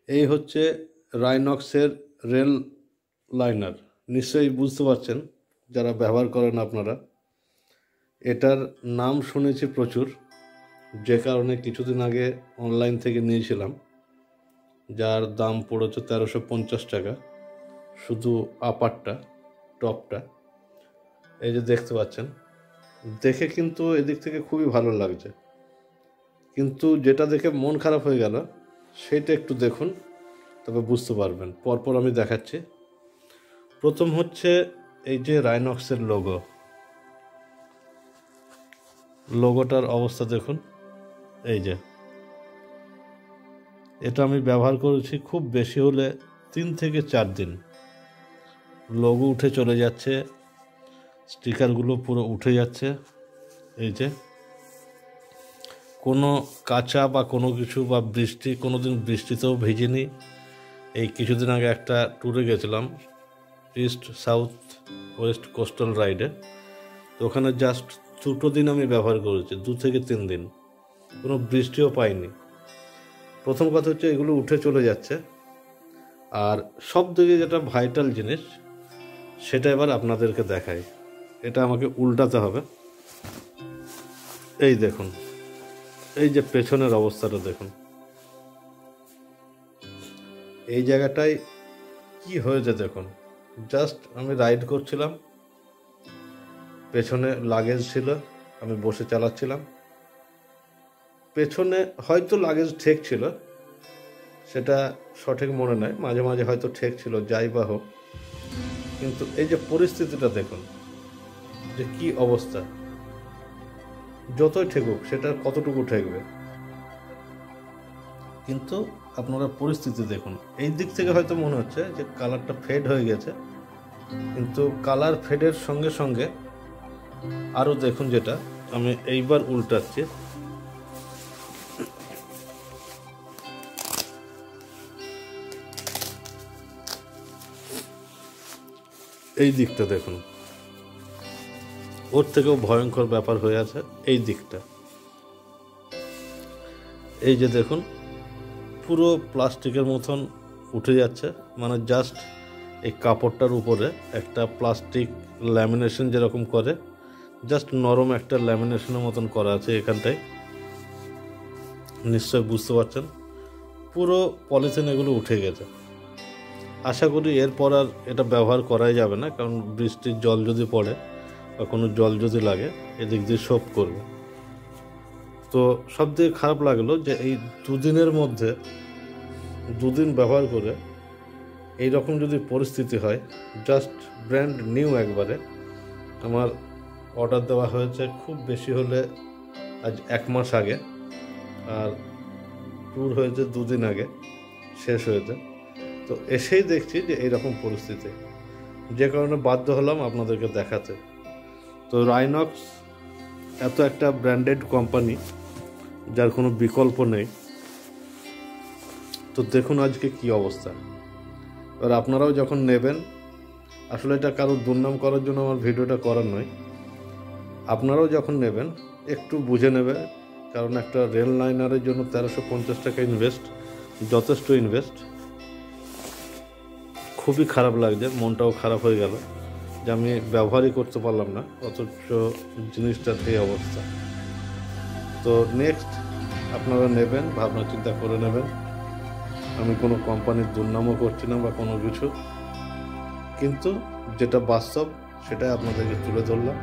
এই হচ্ছে রাইনক্সের rail liner. নিশ্চয়ই বুঝতে পারছেন যারা ব্যবহার করেন আপনারা। এটার নাম শুনেছি প্রচুর, যে কারণে কিছুদিন আগে অনলাইন থেকে নিয়েছিলাম, যার দাম পড়েছে 1350 টাকা, শুধু আপারটা, টপটা। এই যে দেখতে পাচ্ছেন, দেখে কিন্তু এদিক থেকে খুবই ভালো লাগছে, কিন্তু যেটা দেখে মন খারাপ হয়ে গেল সেটা একটু দেখুন, তবে বুঝতে পারবেন। পরপর আমি দেখাচ্ছি। প্রথম হচ্ছে এই যে রাইনক্সের লোগোটার অবস্থা দেখুন। এই যে এটা আমি ব্যবহার করেছি খুব বেশি হলে 3 থেকে 4 দিন। লোগো উঠে চলে যাচ্ছে, স্টিকারগুলো পুরো উঠে যাচ্ছে। এই যে কোনো কাঁচা বা কোনো কিছু বা বৃষ্টি, কোনো দিন বৃষ্টিতেও ভিজিনি। এই কিছুদিন আগে একটা ট্যুরে গেছিলাম, ইস্ট সাউথ ওয়েস্ট কোস্টাল রাইডে। তো ওখানে জাস্ট 2 দিন আমি ব্যবহার করেছি, 2 থেকে 3 দিন, কোনো বৃষ্টিও পাইনি। প্রথম কথা হচ্ছে এগুলো উঠে চলে যাচ্ছে। আর সব থেকে যেটা ভাইটাল জিনিস, সেটা এবার আপনাদেরকে দেখাই। এটা আমাকে উল্টাতে হবে। এই দেখুন, এই যে পেছনের অবস্থাটা দেখুন। এই জায়গাটায় কি হয়েছে দেখুন। জাস্ট আমি রাইড করছিলাম, পেছনে লাগেজ ছিল, আমি বসে চালাচ্ছিলাম। পেছনে হয়তো লাগেজ ঠেক ছিল, সেটা সঠিক মনে নাই, মাঝে মাঝে হয়তো ঠেক ছিল, যাই বা হোক। কিন্তু এই যে পরিস্থিতিটা দেখুন, যে কি অবস্থা। যতই ঠেকুক সেটা কতটুকু ঠেকবে, কিন্তু আপনারা পরিস্থিতি দেখুন। এই দিক থেকে হয়তো মনে হচ্ছে যে কালারটা ফেড হয়ে গেছে, কিন্তু কালার ফেডের সঙ্গে সঙ্গে আরও দেখুন, যেটা আমি এইবার উল্টাচ্ছি। এই দিকটা দেখুন, ওর থেকেও ভয়ঙ্কর ব্যাপার হয়ে আছে এই দিকটা। এই যে দেখুন, পুরো প্লাস্টিকের মতন উঠে যাচ্ছে, মানে জাস্ট এই কাপড়টার উপরে একটা প্লাস্টিক ল্যামিনেশন যেরকম করে, জাস্ট নরম একটা ল্যামিনেশনের মতন করা আছে এখানটায়। নিশ্চয় বুঝতে পারছেন, পুরো পলিথিন এগুলো উঠে গেছে। আশা করি এরপর আর এটা ব্যবহার করাই যাবে না, কারণ বৃষ্টির জল যদি পড়ে বা কোনো জল যদি লাগে, এদিক দিয়ে শোপ করবে। তো সব থেকে খারাপ লাগলো যে এই 2 দিনের মধ্যে, 2 দিন ব্যবহার করে এই রকম যদি পরিস্থিতি হয়। জাস্ট ব্র্যান্ড নিউ একবারে। আমার অর্ডার দেওয়া হয়েছে খুব বেশি হলে আজ 1 মাস আগে, আর ট্যুর হয়েছে 2 দিন আগে, শেষ হয়েছে। তো এসেই দেখছি যে এইরকম পরিস্থিতি, যে কারণে বাধ্য হলাম আপনাদেরকে দেখাতে। তো রাইনক্স এত একটা ব্র্যান্ডেড কোম্পানি, যার কোনো বিকল্প নেই। তো দেখুন আজকে কি অবস্থা। এবার আপনারাও যখন নেবেন, আসলে এটা কারোর দুর্নাম করার জন্য আমার ভিডিওটা করার নয়, আপনারাও যখন নেবেন একটু বুঝে নেবে, কারণ একটা রেল লাইনারের জন্য 1350 টাকা ইনভেস্ট, যথেষ্ট ইনভেস্ট। খুবই খারাপ লাগছে, মনটাও খারাপ হয়ে গেল যে আমি ব্যবহারই করতে পারলাম না, অথচ জিনিসটার এই অবস্থা। তো নেক্সট আপনারা নেবেন, ভাবনা চিন্তা করে নেবেন। আমি কোনো কোম্পানির দুর্নামও করছি না বা কোনো কিছু, কিন্তু যেটা বাস্তব সেটাই আপনাদেরকে তুলে ধরলাম।